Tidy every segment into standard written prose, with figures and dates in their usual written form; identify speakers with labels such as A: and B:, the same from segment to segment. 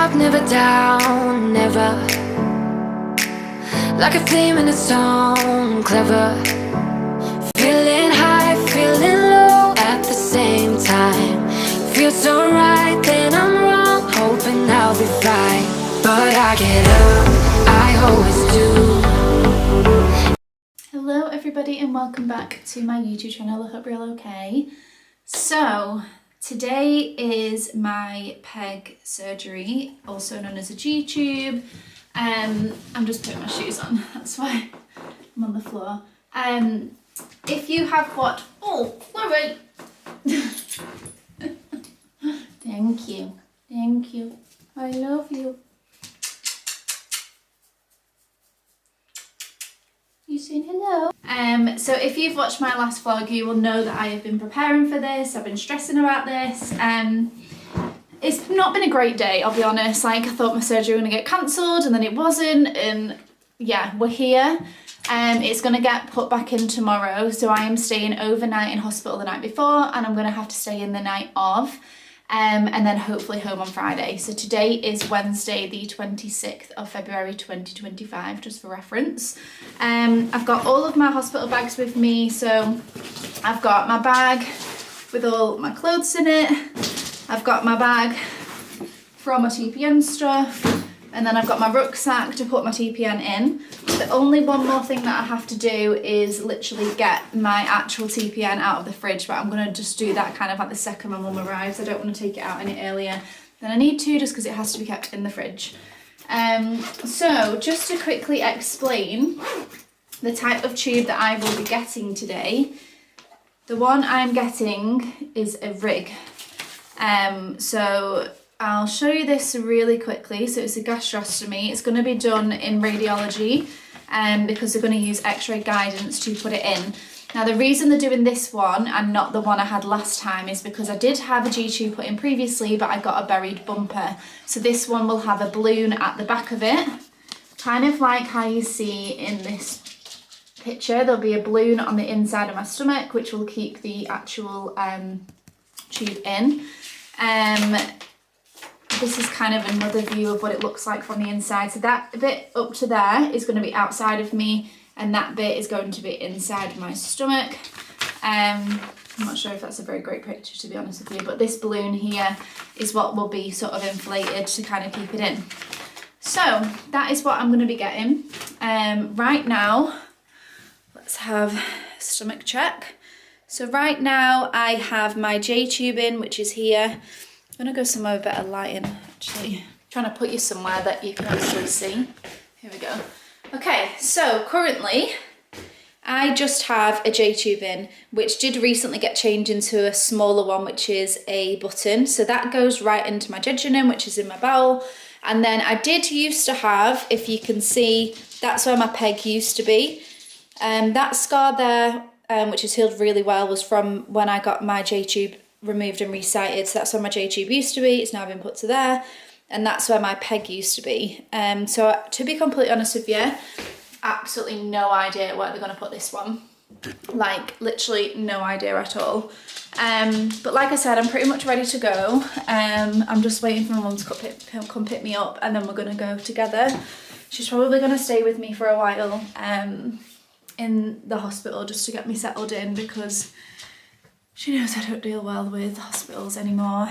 A: up, never down, never. Like a theme in a song, clever. Feeling high, feeling low at the same time. Feels so right, then I'm wrong, hoping I'll be fine. But I get up, I always do.
B: Hello everybody and welcome back to my YouTube channel. I hope you're all okay. So today is my PEG surgery, also known as a G-tube. I'm just putting my shoes on, that's why I'm on the floor. If you have watched, oh, Chloe! Thank you, I love you. You saying hello? So if you've watched my last vlog, you will know that I have been preparing for this. I've been stressing about this. It's not been a great day, I'll be honest. Like, I thought my surgery was gonna get cancelled and then it wasn't, and yeah, we're here. It's gonna get put back in tomorrow, so I am staying overnight in hospital the night before, and I'm gonna have to stay in the night of. And then hopefully home on Friday. So today is Wednesday, the 26th of February 2025, just for reference. I've got all of my hospital bags with me. So I've got my bag with all my clothes in it. I've got my bag for all my TPN stuff. And then I've got my rucksack to put my TPN in. The only one more thing that I have to do is literally get my actual TPN out of the fridge, but I'm gonna just do that kind of at the second my mum arrives. I don't want to take it out any earlier than I need to, just because it has to be kept in the fridge. So just to quickly explain the type of tube that I will be getting today, the one I'm getting is a rig. So I'll show you this really quickly. So it's a gastrostomy. It's going to be done in radiology because they're going to use x-ray guidance to put it in. Now the reason they're doing this one and not the one I had last time is because I did have a G-tube put in previously, but I got a buried bumper. So this one will have a balloon at the back of it, kind of like how you see in this picture. There'll be a balloon on the inside of my stomach, which will keep the actual tube in. This is kind of another view of what it looks like from the inside. So that bit up to there is going to be outside of me, and that bit is going to be inside my stomach. I'm not sure if that's a very great picture, to be honest with you, but this balloon here is what will be sort of inflated to kind of keep it in. So that is what I'm going to be getting. Right now, let's have a stomach check. So right now I have my J-tube in, which is here. I'm gonna go somewhere with better lighting, actually. I'm trying to put you somewhere that you can actually see. Here we go. Okay, so currently I just have a J-tube in, which did recently get changed into a smaller one, which is a button. So that goes right into my jejunum, which is in my bowel. And then I did used to have, if you can see, that's where my PEG used to be. That scar there, which is healed really well, was from when I got my J-tube removed and resited. So that's where my J-tube used to be. It's now been put to there, and that's where my PEG used to be. So to be completely honest with you, absolutely no idea where they're going to put this one. Like literally no idea at all. But like I said, I'm pretty much ready to go. I'm just waiting for my mum to come pick me up, and then we're going to go together. She's probably going to stay with me for a while in the hospital just to get me settled in, because she knows I don't deal well with hospitals anymore.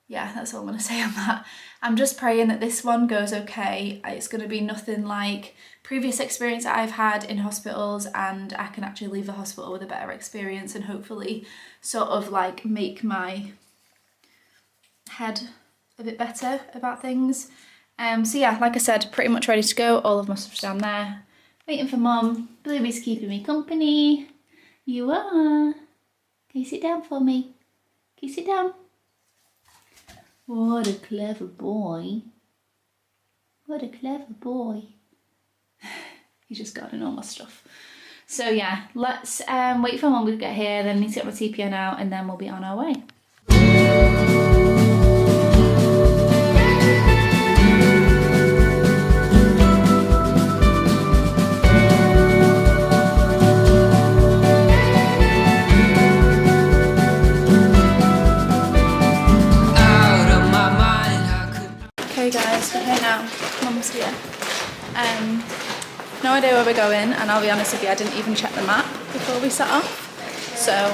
B: Yeah, that's all I'm going to say on that. I'm just praying that this one goes okay. It's going to be nothing like previous experience that I've had in hospitals, and I can actually leave the hospital with a better experience and hopefully sort of like make my head a bit better about things. So yeah, like I said, pretty much ready to go. All of my stuff's down there. Waiting for Mum. Bluey's keeping me company. You are. Can you sit down for me? Can you sit down? What a clever boy. What a clever boy. He's just got all my stuff. So yeah, let's wait for Mum to get here, then need to get my TPN out, and then we'll be on our way.
A: Out of my mind.
B: no idea where we're going, and I'll be honest with you, I didn't even check the map before we set off. So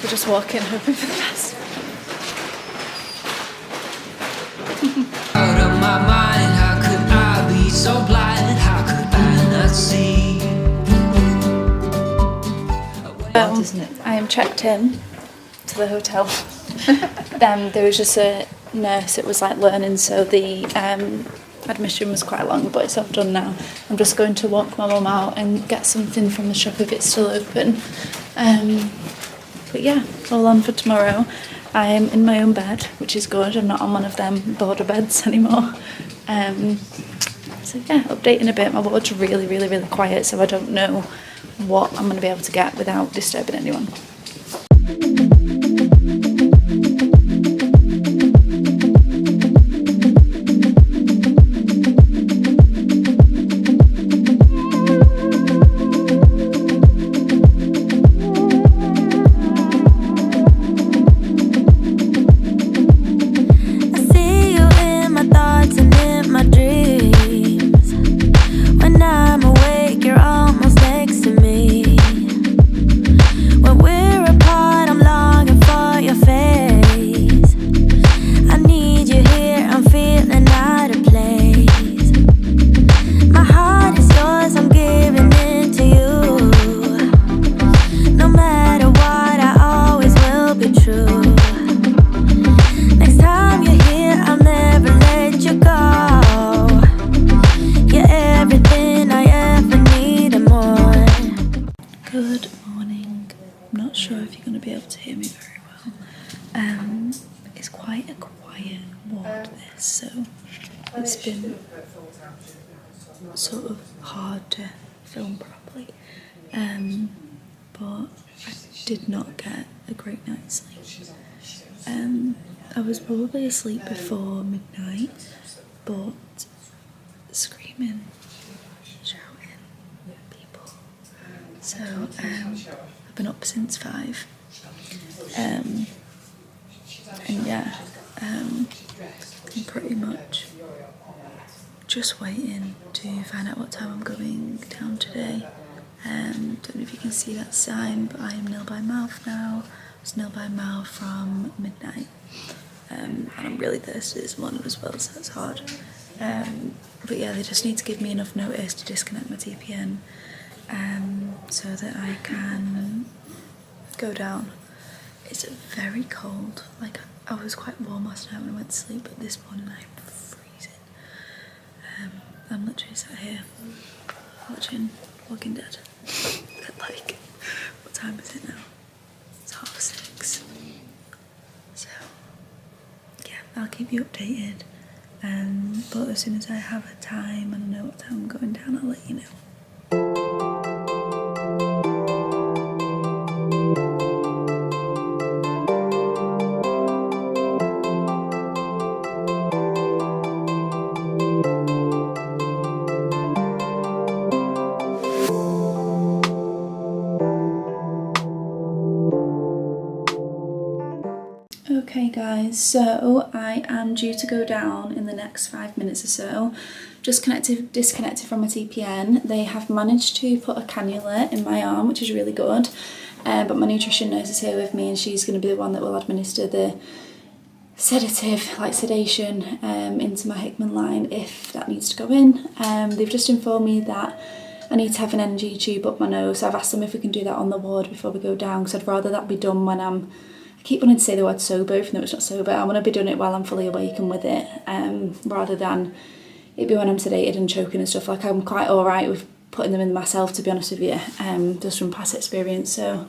B: we're just walking, hoping for the best.
A: Out of my mind, how could I be so blind? How could I not see?
B: I am checked in to the hotel. There was just a nurse that was like learning, so the admission was quite long, but it's all done now. I'm just going to walk my mum out and get something from the shop if it's still open. But yeah, all on for tomorrow. I am in my own bed, which is good. I'm not on one of them border beds anymore. So yeah, updating a bit. My ward's really, really, really quiet, so I don't know what I'm going to be able to get without disturbing anyone. It's quite a quiet ward this, so it's been sort of hard to film properly, but I did not get a great night's sleep. I was probably asleep before midnight, but screaming, shouting, people. So I've been up since 5. And yeah, I'm pretty much just waiting to find out what time I'm going down today. Don't know if you can see that sign, but I am nil by mouth now. I was nil by mouth from midnight, and I'm really thirsty this morning as well, so that's hard. But yeah, they just need to give me enough notice to disconnect my TPN, so that I can go down. It's very cold. Like, I was quite warm last night when I went to sleep, but this morning I'm freezing. I'm literally sat here watching Walking Dead at like, what time is it now? It's 6:30. So yeah, I'll keep you updated. But as soon as I have a time and I know what time I'm going down, I'll let you know. Okay guys, so I am due to go down in the next 5 minutes or so. Just disconnected from my TPN. They have managed to put a cannula in my arm, which is really good. But my nutrition nurse is here with me, and she's going to be the one that will administer the sedative, like sedation, into my Hickman line if that needs to go in. They've just informed me that I need to have an NG tube up my nose. So I've asked them if we can do that on the ward before we go down, because I'd rather that be done when I keep wanting to say the word sober, even though it's not sober. I want to be doing it while I'm fully awake and with it, rather than it be when I'm sedated and choking and stuff. Like, I'm quite alright with putting them in myself, to be honest with you, just from past experience. So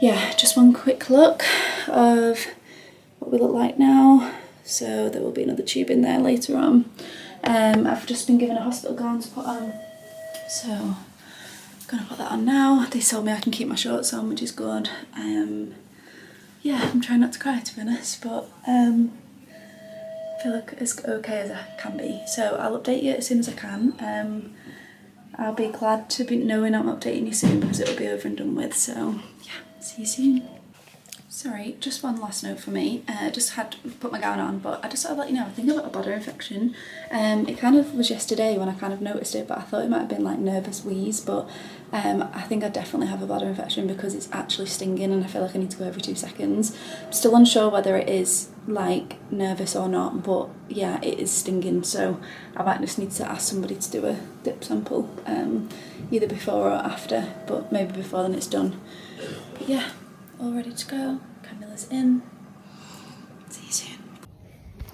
B: yeah, just one quick look of what we look like now. So there will be another tube in there later on. I've just been given a hospital gown to put on, so I'm gonna put that on now. They told me I can keep my shorts on, which is good. Yeah, I'm trying not to cry, to be honest, but I feel like as okay as I can be. So I'll update you as soon as I can. I'll be glad to be knowing I'm updating you soon, because it'll be over and done with. So yeah, see you soon.
C: Sorry, just one last note for me. Just had to put my gown on, but I just thought I'd let you know, I think I've got a bladder infection. It kind of was yesterday when I kind of noticed it, but I thought it might have been like nervous wheeze, but I think I definitely have a bladder infection because it's actually stinging and I feel like I need to go every 2 seconds. I'm still unsure whether it is like nervous or not, but yeah, it is stinging, so I might just need to ask somebody to do a dip sample, either before or after, but maybe before then it's done. But yeah, all ready to go. Camilla's in. See you soon.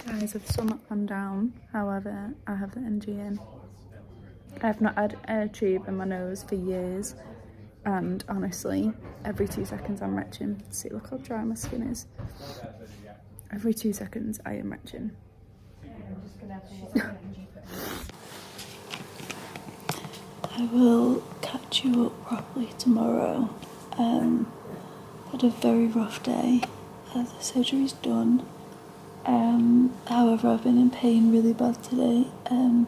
C: Guys, I've still not gone down. However, I have the NG in. I've not had a tube in my nose for years. And honestly, every 2 seconds I'm retching. See, look how dry my skin is. Every 2 seconds I am retching. I will catch you up properly tomorrow. Had a very rough day. The surgery's done. However, I've been in pain really bad today. So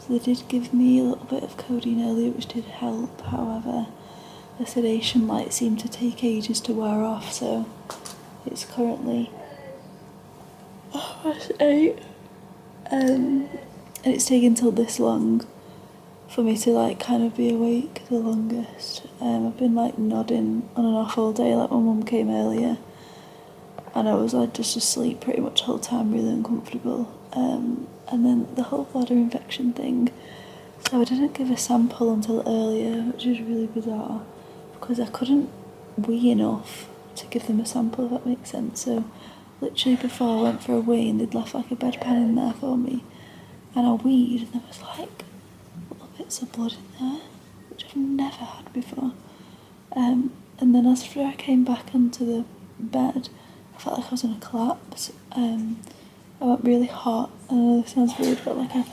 C: they did give me a little bit of codeine earlier, which did help. However, the sedation light seemed to take ages to wear off, so it's currently 8. And it's taken till this long for me to like kind of be awake the longest. I've been like nodding on and off all day, like my mum came earlier and I was like just asleep pretty much the whole time, really uncomfortable. And then the whole bladder infection thing, so I didn't give a sample until earlier, which is really bizarre because I couldn't wee enough to give them a sample, if that makes sense. So literally before I went for a wee, and they'd left like a bedpan in there for me, and I weed and there was like little bits of blood in there, which I've never had before. And then after I came back onto the bed, I felt like I was in a collapse. I went really hot, and I know this sounds weird, but like I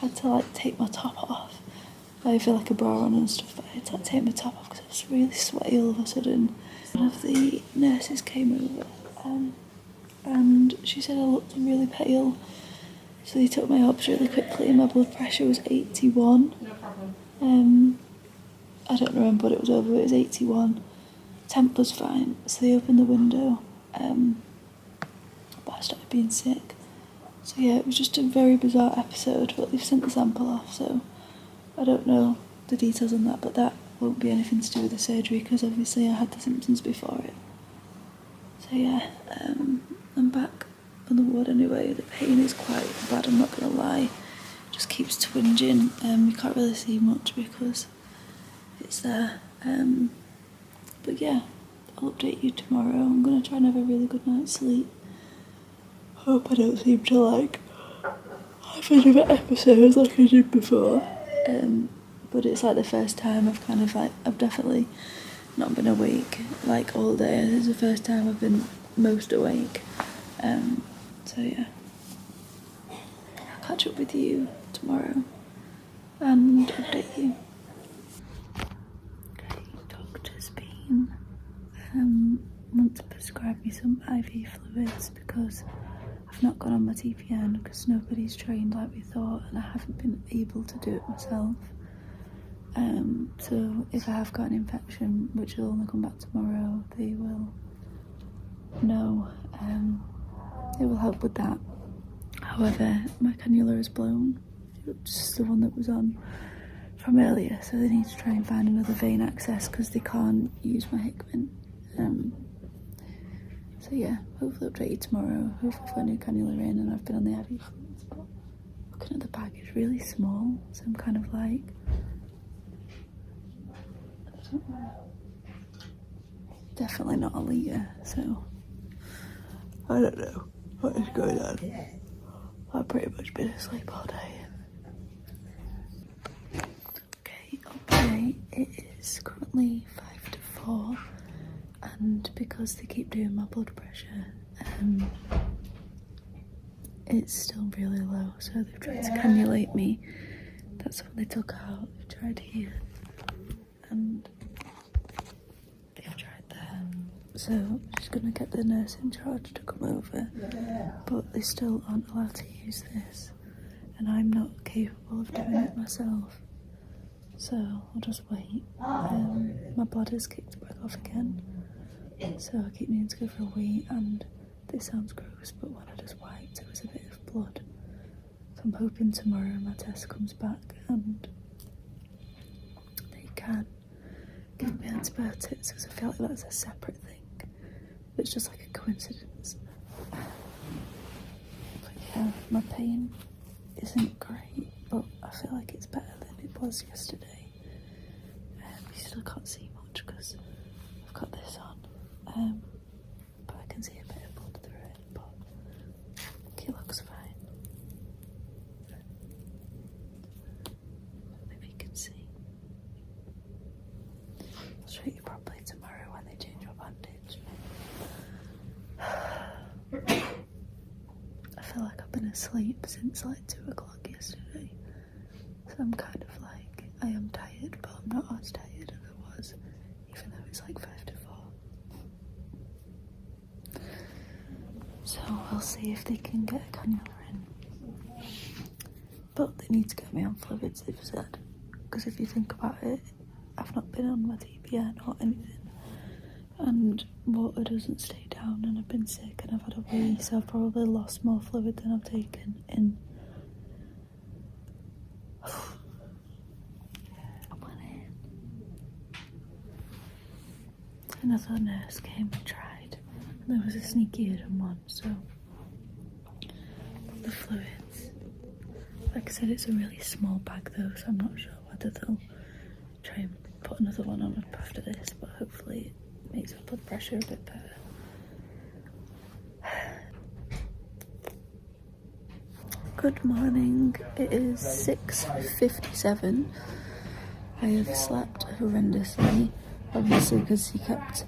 C: had to like take my top off. I feel like a bra on and stuff, but I had to like, take my top off because I was really sweaty all of a sudden. One of the nurses came over, and she said I looked really pale. So they took my obs really quickly and my blood pressure was 81. No problem. I don't remember what it was over, but it was 81. Temp was fine, so they opened the window, but I started being sick. So yeah, it was just a very bizarre episode, but they've sent the sample off, so I don't know the details on that, but that won't be anything to do with the surgery because obviously I had the symptoms before it. So yeah, I'm back on the ward anyway. The pain is quite bad, I'm not gonna lie. It just keeps twinging. You can't really see much because it's there. But yeah, I'll update you tomorrow. I'm gonna try and have a really good night's sleep. Hope I don't seem to like have any of episodes like I did before. But it's like the first time I've kind of like, I've definitely not been awake like all day. This is the first time I've been most awake. So yeah, I'll catch up with you tomorrow and update you. Okay, doctor's been want to prescribe me some IV fluids because I've not gone on my TPN because nobody's trained like we thought and I haven't been able to do it myself. So if I have got an infection, which will only come back tomorrow, they will know. It will help with that. However, my cannula is blown. It's the one that was on from earlier, so they need to try and find another vein access because they can't use my Hickman. So yeah, hopefully update you tomorrow. Hopefully I've got a new cannula in and I've been on the IV fluids. But looking at the bag, it's really small, so I'm kind of like, I don't know. Definitely not a litre, so I don't know what is going on. I've pretty much been asleep all day. Okay, update. It is currently 5 to 4, and because they keep doing my blood pressure, it's still really low. So they've tried to cannulate me. That's what they took out. They've tried here, and they've tried there. So I'm just gonna get the nurse in charge to come over, but they still aren't allowed to use this, and I'm not capable of doing it myself. So I'll just wait. My bladder's kicked back off again, So I keep needing to go for a wee, and this sounds gross, but when I just wiped, there was a bit of blood. So I'm hoping tomorrow my test comes back and they can give me antibiotics, because I feel like that's a separate thing. It's just like a coincidence. But yeah, my pain isn't great, but I feel like it's better than it was yesterday. You still can't see much because I've got this on, but I can see a bit of blood through it, but it looks fine. Maybe you can see. I'll show you properly tomorrow when they change your bandage. I feel like I've been asleep since like 2 o'clock yesterday, so I'm kind of like, I am tired, but I'm not as tired as I was, even though it's like 5 to 4. So we'll see if they can get a cannula in, but they need to get me on fluids, they've said, because if you think about it, I've not been on my TPN or anything, and water doesn't stay down, and I've been sick and I've had a wee, so I've probably lost more fluid than I've taken in. Another nurse came and tried, and there was a sneaky hidden one, so the fluids. Like I said, it's a really small bag though, so I'm not sure whether they'll try and put another one on after this, but hopefully it makes my blood pressure a bit better. Good morning, it is 6:57. I have slept horrendously, obviously because he kept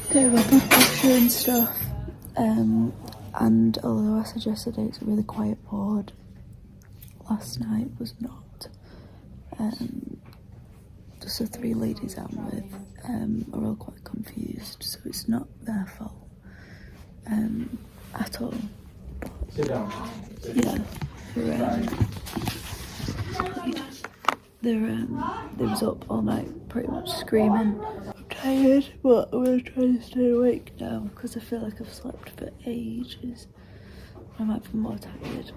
C: getting my blood pressure and stuff, and although I said yesterday it's a really quiet ward, last night was not. Just the 3 ladies I'm with are all quite confused, so it's not their fault at all. Sit down. Yeah, they was up all night pretty much screaming. I'm tired, but I'm going to try to stay awake now because I feel like I've slept for ages. I might be more tired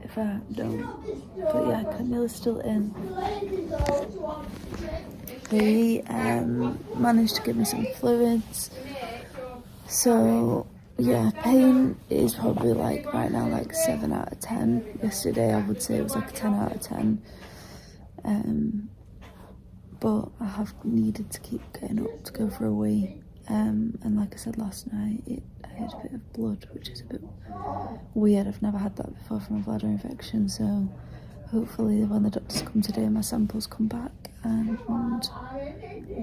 C: if I don't. But yeah, Camilla's still in. They managed to give me some fluids. So yeah, pain is probably like right now like 7 out of 10. Yesterday I would say it was like a 10 out of 10. But I have needed to keep getting up to go for a wee. And like I said last night, I had a bit of blood, which is a bit weird. I've never had that before from a bladder infection, so hopefully when the doctors come today my samples come back and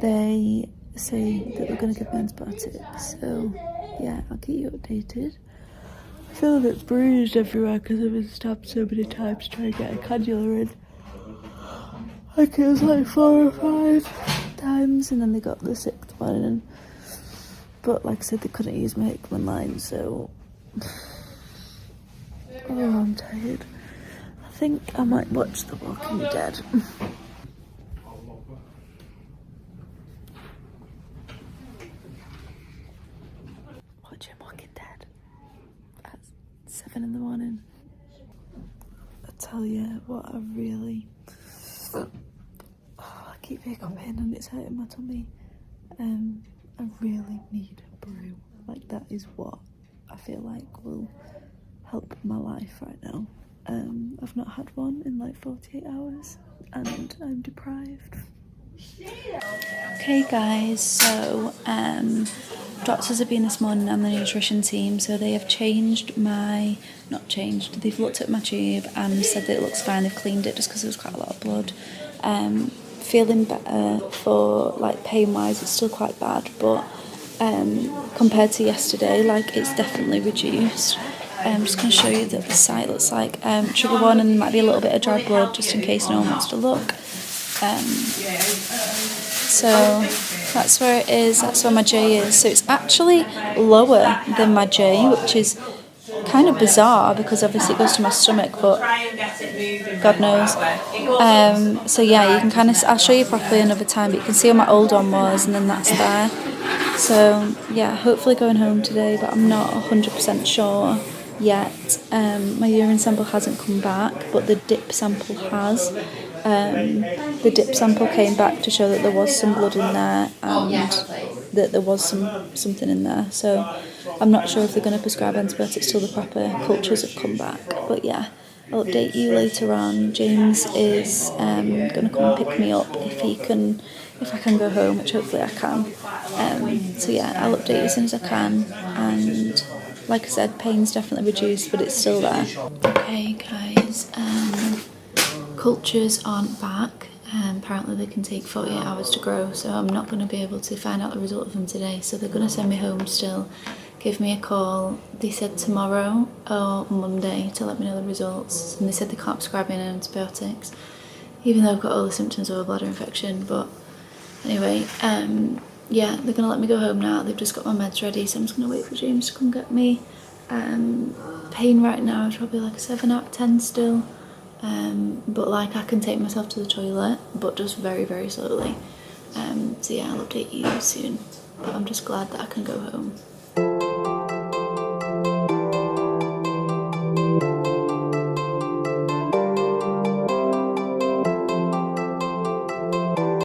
C: they say that they're going to give me antibiotics. So yeah, I'll keep you updated. I feel a bit bruised everywhere because I've been stabbed so many times trying to get a cannula in. Like it was like 4 or 5 times, and then they got the 6th one in. But like I said, they couldn't use my Hickman line, so oh, I'm tired. I think I might watch The Walking Dead. Watching Walking Dead at 7 in the morning. I tell you what, I really, I keep hiccuping and it's hurting my tummy. I really need a brew. Like that is what I feel like will help my life right now. I've not had one in like 48 hours and I'm deprived. Okay guys, so doctors have been this morning and the nutrition team, so they have they've looked at my tube and said that it looks fine. They've cleaned it just because there was quite a lot of blood. Feeling better for like pain wise. It's still quite bad, but compared to yesterday, like it's definitely reduced. I'm just going to show you that the site looks like trigger one, and there might be a little bit of dry blood just in case no one wants to look. So that's where it is, that's where my J is. So it's actually lower than my J, which is kind of bizarre because obviously it goes to my stomach, but God knows. So yeah, you can kind of, I'll show you properly another time, but you can see where my old one was, and then that's there. So yeah, hopefully going home today, but I'm not 100% sure yet. My urine sample hasn't come back, but the dip sample has. The dip sample came back to show that there was some blood in there and that there was something in there. So I'm not sure if they're going to prescribe antibiotics till the proper cultures have come back. But yeah, I'll update you later on. James is going to come and pick me up if I can go home, which hopefully I can. So yeah, I'll update you as soon as I can. And like I said, pain's definitely reduced, but it's still there. Okay, guys. Cultures aren't back. Apparently they can take 48 hours to grow, so I'm not going to be able to find out the result of them today. So they're going to send me home still, give me a call. They said tomorrow or Monday to let me know the results, and they said they can't prescribe me any antibiotics, even though I've got all the symptoms of a bladder infection. But anyway, yeah, they're going to let me go home now. They've just got my meds ready, so I'm just going to wait for James to come get me. Pain right now is probably like a 7 out of 10 still. But like I can take myself to the toilet, but just very, very slowly. So yeah, I'll update you soon. But I'm just glad that I can go home.